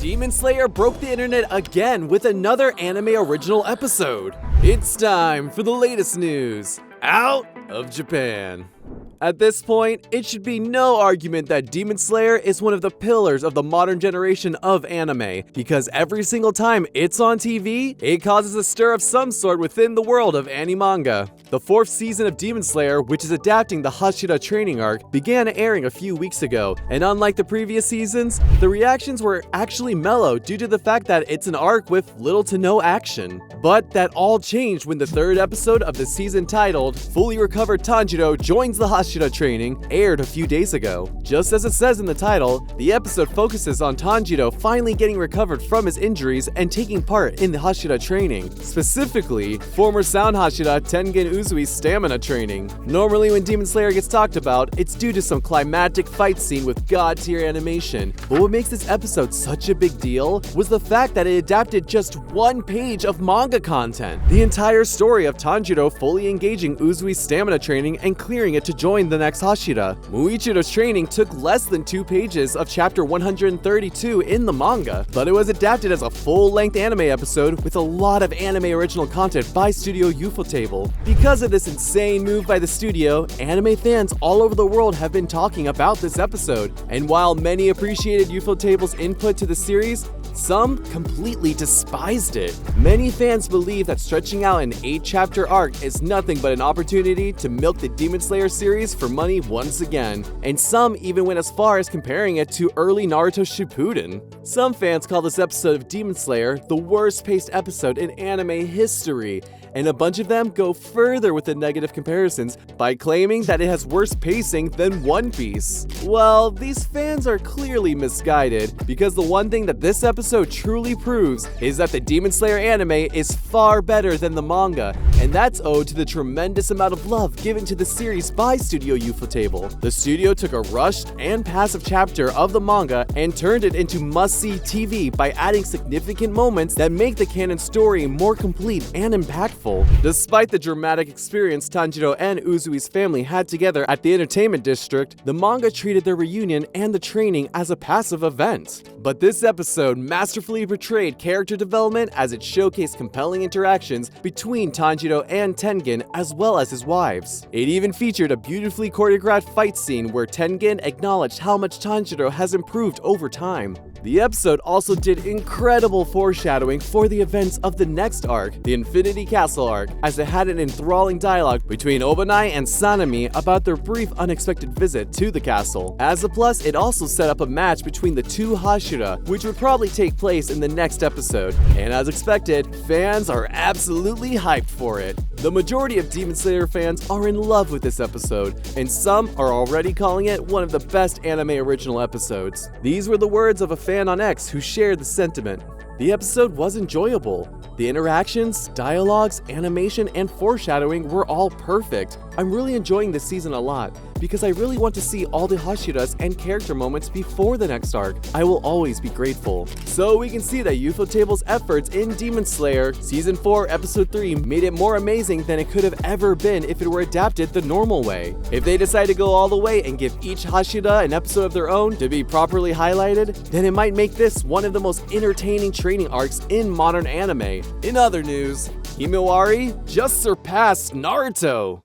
Demon Slayer broke the internet again with another anime original episode. It's time for the latest news out of Japan. At this point, it should be no argument that Demon Slayer is one of the pillars of the modern generation of anime, because every single time it's on TV, it causes a stir of some sort within the world of anime-manga. The 4th season of Demon Slayer, which is adapting the Hashira training arc, began airing a few weeks ago, and unlike the previous seasons, the reactions were actually mellow due to the fact that it's an arc with little to no action. But that all changed when the 3rd episode of the season titled Fully Recovered Tanjiro Joins the Hashira Training aired a few days ago. Just as it says in the title, the episode focuses on Tanjiro finally getting recovered from his injuries and taking part in the Hashira training, specifically former Sound Hashira Tengen Uzui's stamina training. Normally when Demon Slayer gets talked about, it's due to some climactic fight scene with god-tier animation, but what makes this episode such a big deal was the fact that it adapted just one page of manga content. The entire story of Tanjiro fully engaging Uzui's stamina training and clearing it to join the next Hashira. Muichiro's training took less than 2 pages of chapter 132 in the manga, but it was adapted as a full-length anime episode with a lot of anime original content by Studio Ufotable. Because of this insane move by the studio, anime fans all over the world have been talking about this episode, and while many appreciated Ufotable's input to the series, some completely despised it. Many fans believe that stretching out an 8-chapter arc is nothing but an opportunity to milk the Demon Slayer series for money once again, and some even went as far as comparing it to early Naruto Shippuden. Some fans call this episode of Demon Slayer the worst paced episode in anime history, and a bunch of them go further with the negative comparisons by claiming that it has worse pacing than One Piece. Well, these fans are clearly misguided, because the one thing that this episode truly proves is that the Demon Slayer anime is far better than the manga, and that's owed to the tremendous amount of love given to the series by Studio Ufotable. The studio took a rushed and passive chapter of the manga and turned it into must-see TV by adding significant moments that make the canon story more complete and impactful. Despite the dramatic experience Tanjiro and Uzui's family had together at the entertainment district, the manga treated their reunion and the training as a passive event. But this episode masterfully portrayed character development as it showcased compelling interactions between Tanjiro and Tengen as well as his wives. It even featured a beautifully choreographed fight scene where Tengen acknowledged how much Tanjiro has improved over time. The episode also did incredible foreshadowing for the events of the next arc, the Infinity Castle arc, as it had an enthralling dialogue between Obanai and Sanemi about their brief unexpected visit to the castle. As a plus, it also set up a match between the 2 Hashira, which would probably take place in the next episode. And as expected, fans are absolutely hyped for it. The majority of Demon Slayer fans are in love with this episode, and some are already calling it one of the best anime original episodes. These were the words of a fan on X who shared the sentiment. The episode was enjoyable. The interactions, dialogues, animation, and foreshadowing were all perfect. I'm really enjoying this season a lot, because I really want to see all the Hashiras and character moments before the next arc. I will always be grateful. So we can see that Ufotable's efforts in Demon Slayer Season 4 Episode 3 made it more amazing than it could have ever been if it were adapted the normal way. If they decide to go all the way and give each Hashira an episode of their own to be properly highlighted, then it might make this one of the most entertaining training arcs in modern anime. In other news, Himawari just surpassed Naruto.